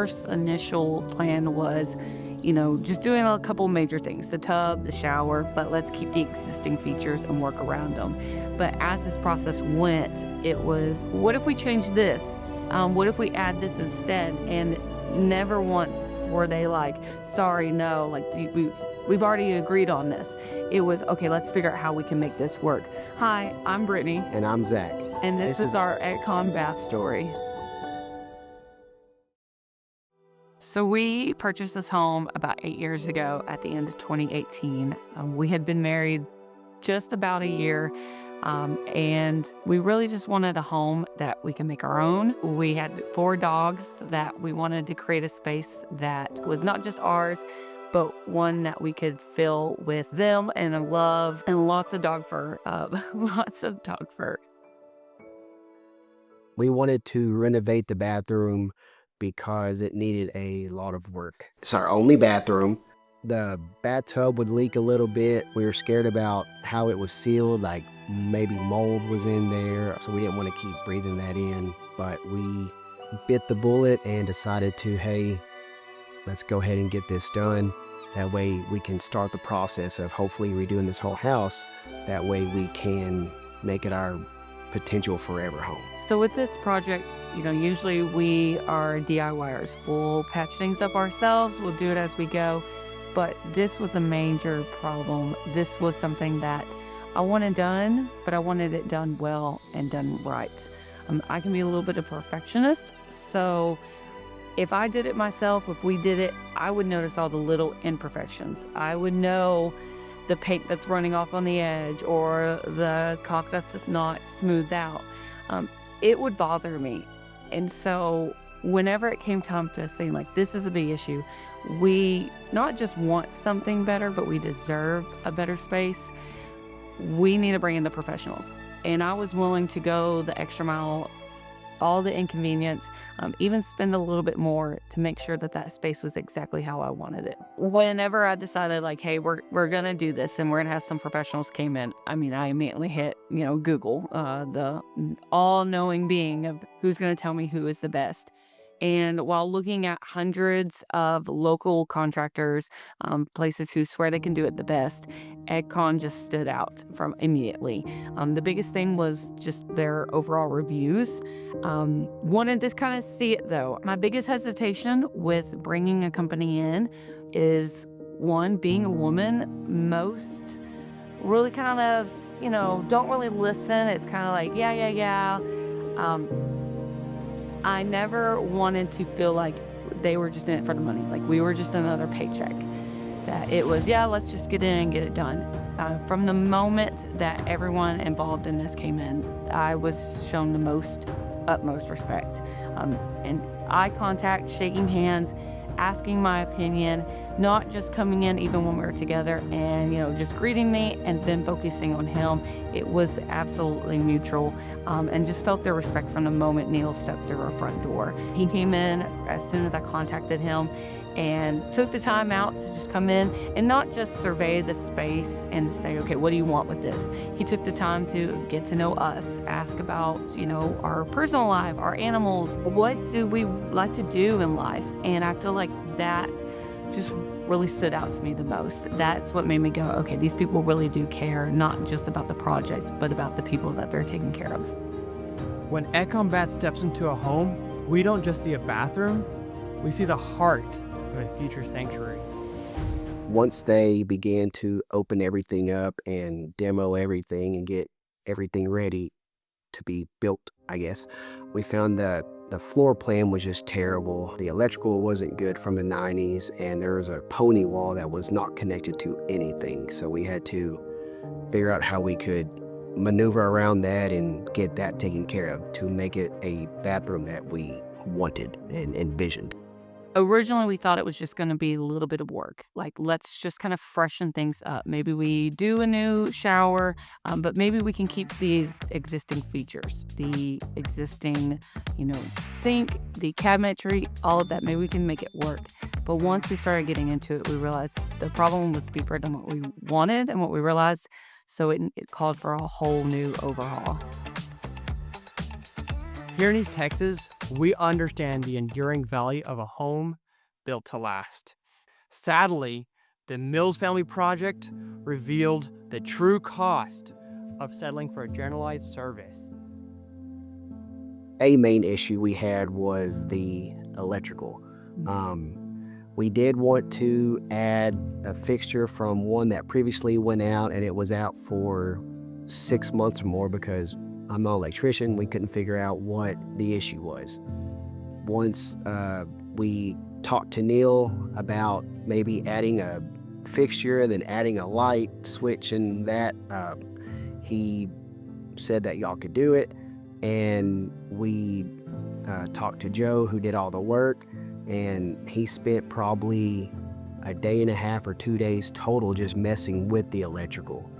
first initial plan was, just doing a couple major things, the tub, the shower, but let's keep the existing features and work around them. But as this process went, it was, what if we change this? What if we add this instead? And never once were they like, sorry, no, like we've already agreed on this. It was, okay, let's figure out how we can make this work. Hi, I'm Brittany. And I'm Zac. And this is our EKON Bath story. So we purchased this home about 8 years ago at the end of 2018. We had been married just about a year. And we really just wanted a home that we can make our own. We had 4 dogs that we wanted to create a space that was not just ours, but one that we could fill with them and a love and lots of dog fur, lots of dog fur. We wanted to renovate the bathroom because it needed a lot of work. It's our only bathroom. The bathtub would leak a little bit. We were scared about how it was sealed, like maybe mold was in there, so we didn't want to keep breathing that in. But we bit the bullet and decided to, hey, let's go ahead and get this done. That way we can start the process of hopefully redoing this whole house. That way we can make it our potential forever home. So with this project, usually we are DIYers. We'll patch things up ourselves, we'll do it as we go. But this was a major problem. This was something that I wanted done, but I wanted it done well and done right. I can be a little bit of a perfectionist, so if I did it myself, if we did it, I would notice all the little imperfections. I would know the paint that's running off on the edge or the caulk that's just not smoothed out. It would bother me. And so whenever it came time to saying, like, this is a big issue, we not just want something better, but we deserve a better space. We need to bring in the professionals. And I was willing to go the extra mile, all the inconvenience, even spend a little bit more to make sure that that space was exactly how I wanted it. Whenever I decided, like, hey, we're going to do this and we're going to have some professionals came in, I immediately hit, Google, the all-knowing being of who's going to tell me who is the best. And while looking at hundreds of local contractors, places who swear they can do it the best, EKON just stood out from immediately. The biggest thing was just their overall reviews. Wanted to kind of see it though. My biggest hesitation with bringing a company in is, one, being a woman. Most really kind of, don't really listen. It's kind of like, yeah. I never wanted to feel like they were just in it for the money. Like we were just another paycheck. That it was, yeah, let's just get in and get it done. From the moment that everyone involved in this came in, I was shown the utmost respect. And eye contact, shaking hands, asking my opinion, not just coming in even when we were together and, just greeting me and then focusing on him. It was absolutely mutual, and just felt their respect from the moment Neil stepped through our front door. He came in as soon as I contacted him and took the time out to just come in and not just survey the space and to say, okay, what do you want with this? He took the time to get to know us, ask about, our personal life, our animals, what do we like to do in life? And I feel like that just really stood out to me the most. That's what made me go, okay, these people really do care, not just about the project, but about the people that they're taking care of. When EKON Bath steps into a home, we don't just see a bathroom, we see the heart of a future sanctuary. Once they began to open everything up and demo everything and get everything ready to be built, I guess, we found that the floor plan was just terrible. The electrical wasn't good from the 90s, and there was a pony wall that was not connected to anything. So we had to figure out how we could maneuver around that and get that taken care of to make it a bathroom that we wanted and envisioned. Originally, we thought it was just going to be a little bit of work. Like, let's just kind of freshen things up. Maybe we do a new shower, but maybe we can keep these existing features, the existing, sink, the cabinetry, all of that. Maybe we can make it work. But once we started getting into it, we realized the problem was deeper than what we wanted and what we realized. So it called for a whole new overhaul. Here in East Texas, We understand the enduring value of a home built to last. Sadly, the Mills family project revealed the true cost of settling for a generalized service. A main issue we had was the electrical. We did want to add a fixture from one that previously went out, and it was out for 6 months or more because I'm no electrician. We couldn't figure out what the issue was. Once we talked to Neil about maybe adding a fixture and then adding a light switch and that, he said that y'all could do it. And we talked to Joe, who did all the work, and he spent probably a day and a half or 2 days total just messing with the electrical.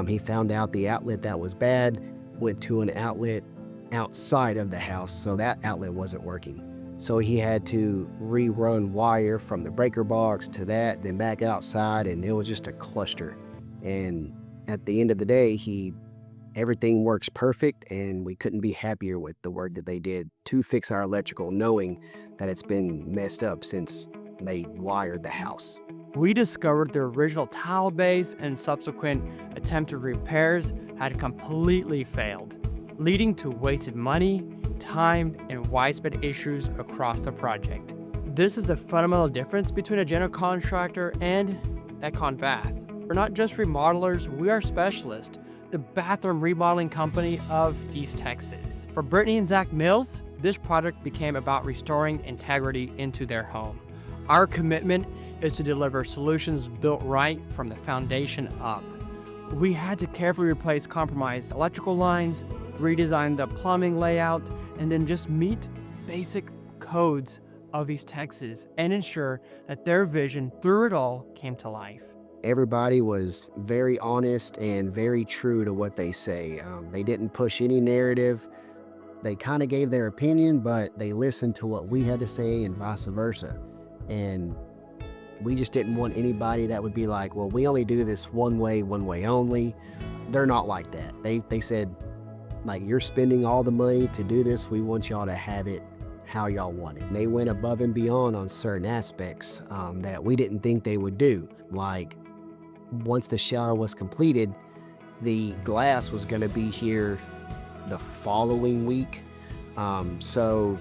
He found out the outlet that was bad, went to an outlet outside of the house, so that outlet wasn't working. So he had to rerun wire from the breaker box to that, then back outside, and it was just a cluster. And at the end of the day, everything works perfect, and we couldn't be happier with the work that they did to fix our electrical, knowing that it's been messed up since they wired the house. We discovered the original tile base and subsequent attempted repairs had completely failed, leading to wasted money, time, and widespread issues across the project. This is the fundamental difference between a general contractor and EKON Bath. We're not just remodelers, we are specialists, the bathroom remodeling company of East Texas. For Brittany and Zac Mills, this project became about restoring integrity into their home. Our commitment is to deliver solutions built right from the foundation up. We had to carefully replace compromised electrical lines, redesign the plumbing layout, and then just meet basic codes of East Texas and ensure that their vision through it all came to life. Everybody was very honest and very true to what they say. They didn't push any narrative. They kind of gave their opinion, but they listened to what we had to say and vice versa. And we just didn't want anybody that would be like, well, we only do this one way only. They're not like that. They said, like, you're spending all the money to do this. We want y'all to have it how y'all want it. And they went above and beyond on certain aspects that we didn't think they would do. Like, once the shower was completed, the glass was going to be here the following week. So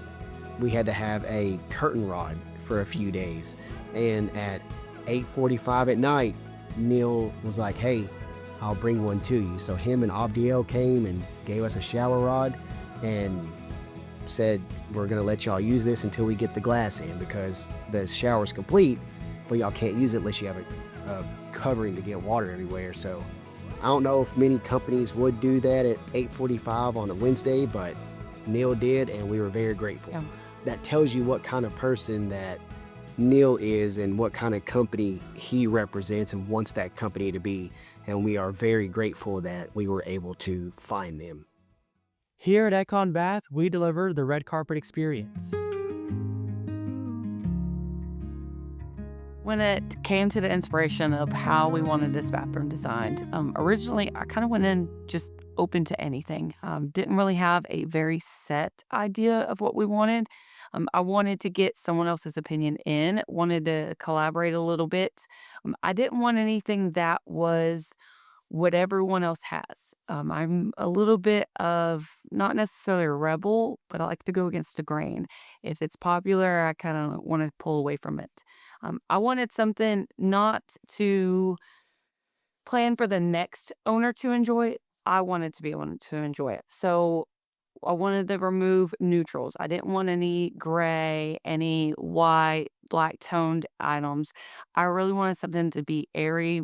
we had to have a curtain rod for a few days. And at 8:45 at night, Neil was like, hey, I'll bring one to you. So him and Abdiel came and gave us a shower rod and said, we're going to let y'all use this until we get the glass in, because the shower's complete, but y'all can't use it unless you have a covering to get water everywhere. So I don't know if many companies would do that at 8:45 on a Wednesday, but Neil did, and we were very grateful. Yeah. That tells you what kind of person that Neil is and what kind of company he represents and wants that company to be. And we are very grateful that we were able to find them. Here at EKON Bath, we deliver the red carpet experience. When it came to the inspiration of how we wanted this bathroom designed, originally I kind of went in just open to anything. Didn't really have a very set idea of what we wanted. I wanted to get someone else's opinion in, wanted to collaborate a little bit. I didn't want anything that was what everyone else has. I'm a little bit of not necessarily a rebel, but I like to go against the grain. If it's popular, I kind of want to pull away from it. I wanted something not to plan for the next owner to enjoy it. I wanted to be able to enjoy it. So I wanted to remove neutrals. I didn't want any gray, any white, black toned items. I really wanted something to be airy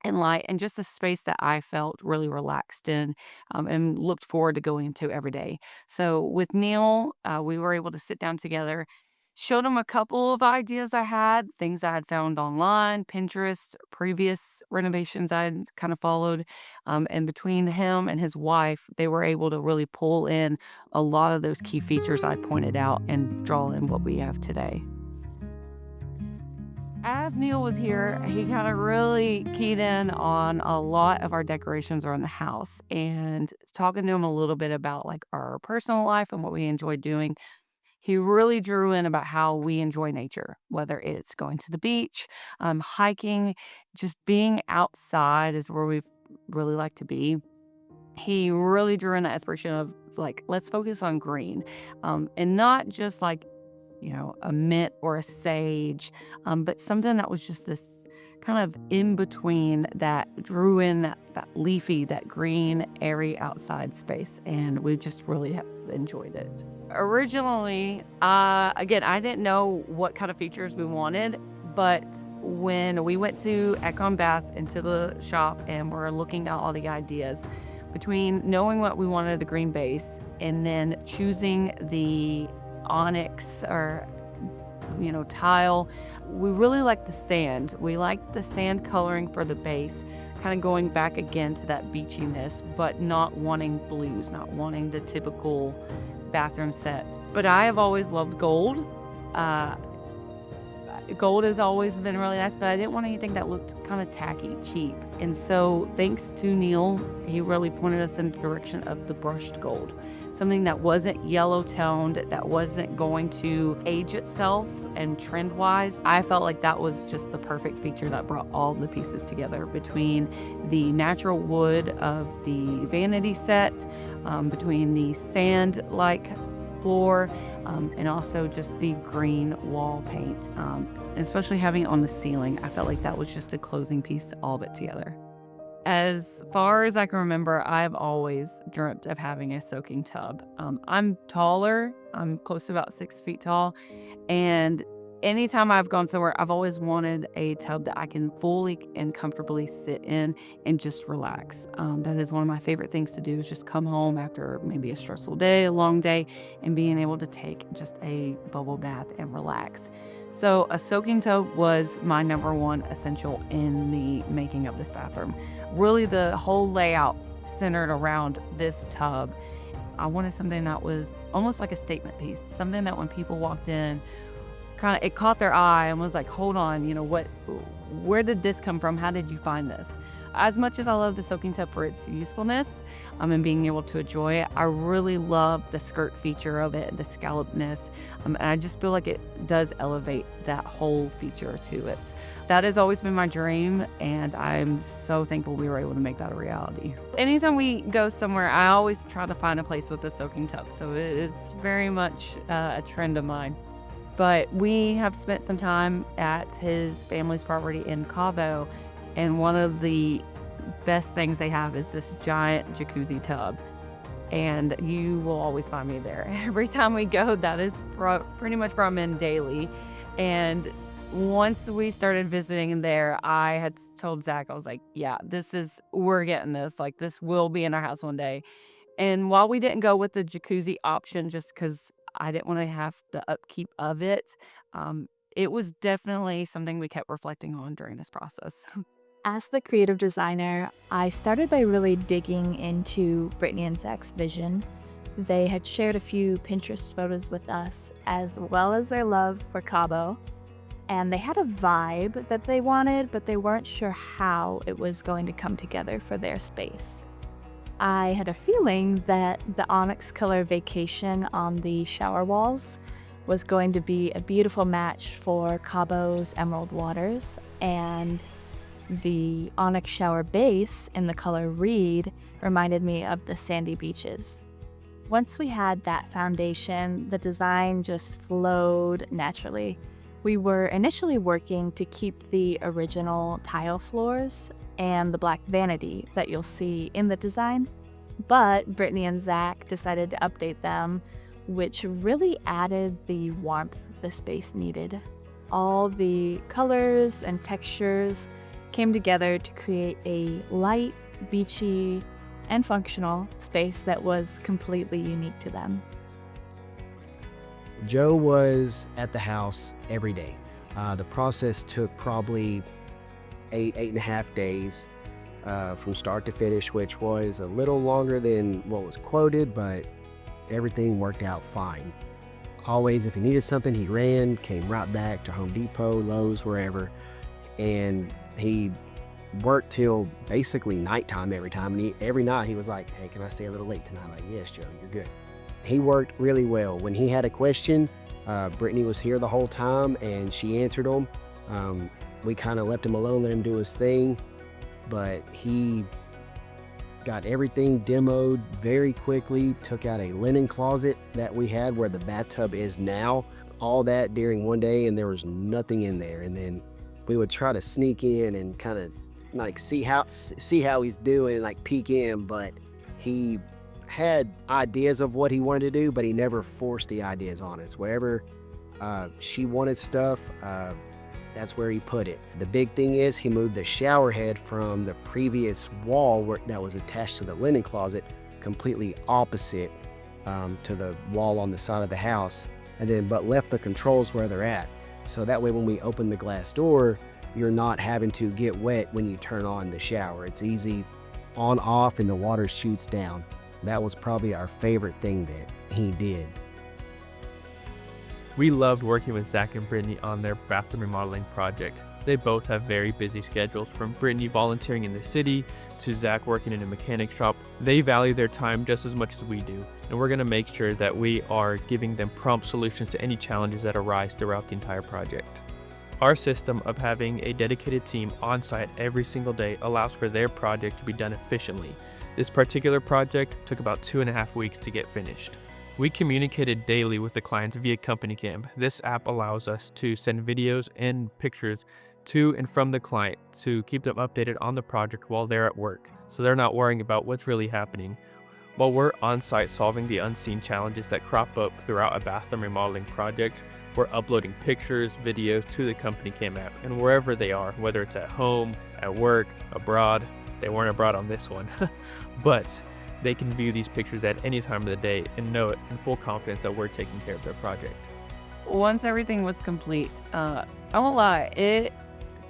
and light, and just a space that I felt really relaxed in and looked forward to going into every day. So with Neil, we were able to sit down together, showed him a couple of ideas I had, things I had found online, Pinterest, previous renovations I'd kind of followed. And between him and his wife, they were able to really pull in a lot of those key features I pointed out and draw in what we have today. As Neil was here, he kind of really keyed in on a lot of our decorations around the house, and talking to him a little bit about like our personal life and what we enjoy doing. He really drew in about how we enjoy nature, whether it's going to the beach, hiking, just being outside is where we really like to be. He really drew in that inspiration of like, let's focus on green, and not just like, a mint or a sage, but something that was just this kind of in between that drew in that leafy, that green, airy outside space. And we just really have enjoyed it. Originally, again, I didn't know what kind of features we wanted, but when we went to EKON Bath into the shop and we're looking at all the ideas, between knowing what we wanted, the green base, and then choosing the Onyx or tile, we really like the sand. We like the sand coloring for the base, kind of going back again to that beachiness, but not wanting blues, not wanting the typical bathroom set. But I have always loved gold. Gold has always been really nice, but I didn't want anything that looked kind of tacky, cheap. And so thanks to Neil, he really pointed us in the direction of the brushed gold. Something that wasn't yellow toned, that wasn't going to age itself, and trend wise, I felt like that was just the perfect feature that brought all the pieces together between the natural wood of the vanity set, between the sand-like floor, and also just the green wall paint, especially having it on the ceiling. I felt like that was just a closing piece to all of it together. As far as I can remember, I've always dreamt of having a soaking tub. I'm taller. I'm close to about 6 feet tall. And anytime I've gone somewhere, I've always wanted a tub that I can fully and comfortably sit in and just relax. That is one of my favorite things to do, is just come home after maybe a stressful day, a long day, and being able to take just a bubble bath and relax. So a soaking tub was my number one essential in the making of this bathroom. Really, the whole layout centered around this tub. I wanted something that was almost like a statement piece, something that when people walked in, it caught their eye and was like, hold on, where did this come from? How did you find this? As much as I love the soaking tub for its usefulness, and being able to enjoy it, I really love the skirt feature of it, the scallopedness, and I just feel like it does elevate that whole feature to it. That has always been my dream, and I'm so thankful we were able to make that a reality. Anytime we go somewhere, I always try to find a place with a soaking tub, so it is very much a trend of mine. But we have spent some time at his family's property in Cabo, and one of the best things they have is this giant jacuzzi tub. And you will always find me there. Every time we go, that is pretty much brought in daily. And once we started visiting there, I had told Zach, I was like, yeah, we're getting this. Like, this will be in our house one day. And while we didn't go with the jacuzzi option just because I didn't want to have the upkeep of it, it was definitely something we kept reflecting on during this process. As the creative designer, I started by really digging into Brittany and Zac's vision. They had shared a few Pinterest photos with us, as well as their love for Cabo, and they had a vibe that they wanted, but they weren't sure how it was going to come together for their space. I had a feeling that the onyx color vacation on the shower walls was going to be a beautiful match for Cabo's emerald waters, and the onyx shower base in the color reed reminded me of the sandy beaches. Once we had that foundation, the design just flowed naturally. We were initially working to keep the original tile floors and the black vanity that you'll see in the design, but Brittany and Zac decided to update them, which really added the warmth the space needed. All the colors and textures came together to create a light, beachy, and functional space that was completely unique to them. Joe was at the house every day. The process took probably 8.5 days from start to finish, which was a little longer than what was quoted, but everything worked out fine. Always, if he needed something, he ran, came right back to Home Depot, Lowe's, wherever, and he worked till basically nighttime every time. And every night he was like, hey, can I stay a little late tonight? Like, yes, Joe, you're good. He worked really well. When he had a question, Brittany was here the whole time and she answered them. We kind of left him alone, let him do his thing, but he got everything demoed very quickly, took out a linen closet that we had where the bathtub is now, all that during one day, and there was nothing in there. And then we would try to sneak in and kind of like see how he's doing and like peek in, but he had ideas of what he wanted to do, but he never forced the ideas on us. Wherever she wanted stuff, that's where he put it. The big thing is he moved the shower head from the previous wall that was attached to the linen closet completely opposite to the wall on the side of the house, and then but left the controls where they're at. So that way when we open the glass door, you're not having to get wet when you turn on the shower. It's easy on off and the water shoots down. That was probably our favorite thing that he did. We loved working with Zac and Brittany on their bathroom remodeling project. They both have very busy schedules, from Brittany volunteering in the city to Zac working in a mechanic shop. They value their time just as much as we do, and we're going to make sure that we are giving them prompt solutions to any challenges that arise throughout the entire project. Our system of having a dedicated team on site every single day allows for their project to be done efficiently. This particular project took about 2.5 weeks to get finished. We communicated daily with the clients via Company Cam. This app allows us to send videos and pictures to and from the client to keep them updated on the project while they're at work, so they're not worrying about what's really happening. While we're on site solving the unseen challenges that crop up throughout a bathroom remodeling project, we're uploading pictures, videos to the Company Cam app, and wherever they are, whether it's at home, at work, abroad. They weren't abroad on this one, but they can view these pictures at any time of the day and know it in full confidence that we're taking care of their project. Once everything was complete, I won't lie, it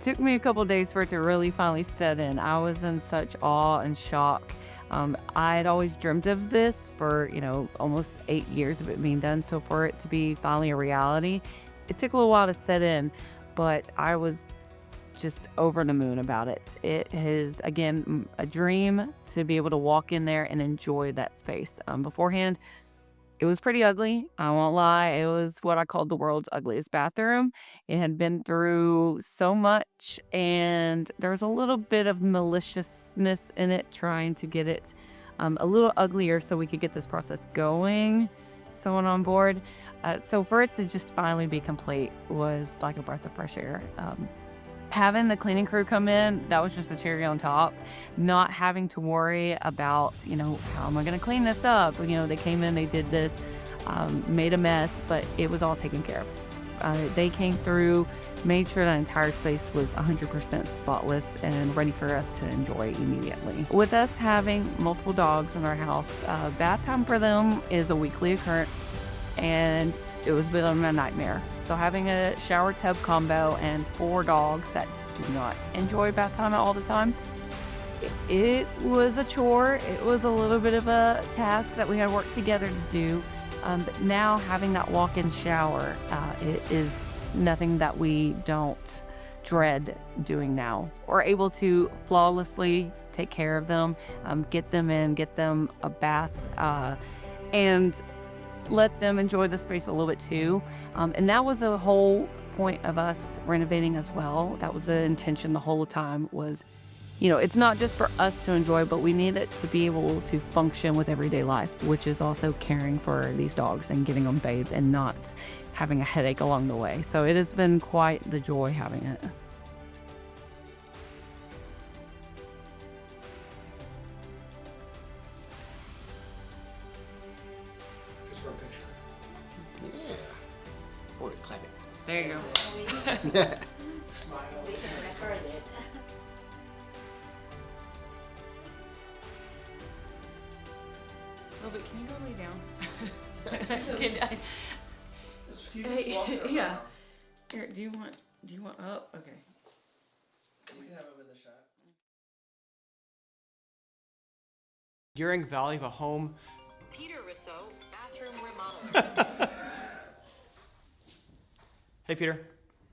took me a couple days for it to really finally set in. I was in such awe and shock. I had always dreamt of this for, almost 8 years of it being done. So for it to be finally a reality, it took a little while to set in, but I was just over the moon about it. It is, again, a dream to be able to walk in there and enjoy that space. Beforehand, it was pretty ugly. I won't lie. It was what I called the world's ugliest bathroom. It had been through so much, and there was a little bit of maliciousness in it, trying to get it a little uglier so we could get this process going, someone on board. So for it to just finally be complete was like a breath of fresh air. Having the cleaning crew come in, that was just a cherry on top. Not having to worry about, how am I going to clean this up? They came in, they did this, made a mess, but it was all taken care of. They came through, made sure that entire space was 100% spotless and ready for us to enjoy immediately. With us having multiple dogs in our house, bath time for them is a weekly occurrence, and it was a bit of a nightmare. So having a shower tub combo and 4 dogs that do not enjoy bath time all the time, it was a chore. It was a little bit of a task that we had to work together to do. But now having that walk-in shower, it is nothing that we don't dread doing now. We're able to flawlessly take care of them, get them in, get them a bath, and let them enjoy the space a little bit too. And that was the whole point of us renovating as well. That was the intention the whole time was, it's not just for us to enjoy, but we need it to be able to function with everyday life, which is also caring for these dogs and getting them bathed and not having a headache along the way. So it has been quite the joy having it. There you go. A little bit. Can you go lay down? Yeah. Here, do you want up? Okay. We can have him in the shot. During value of a home. Peter Rousseau, bathroom remodeler. Hey, Peter.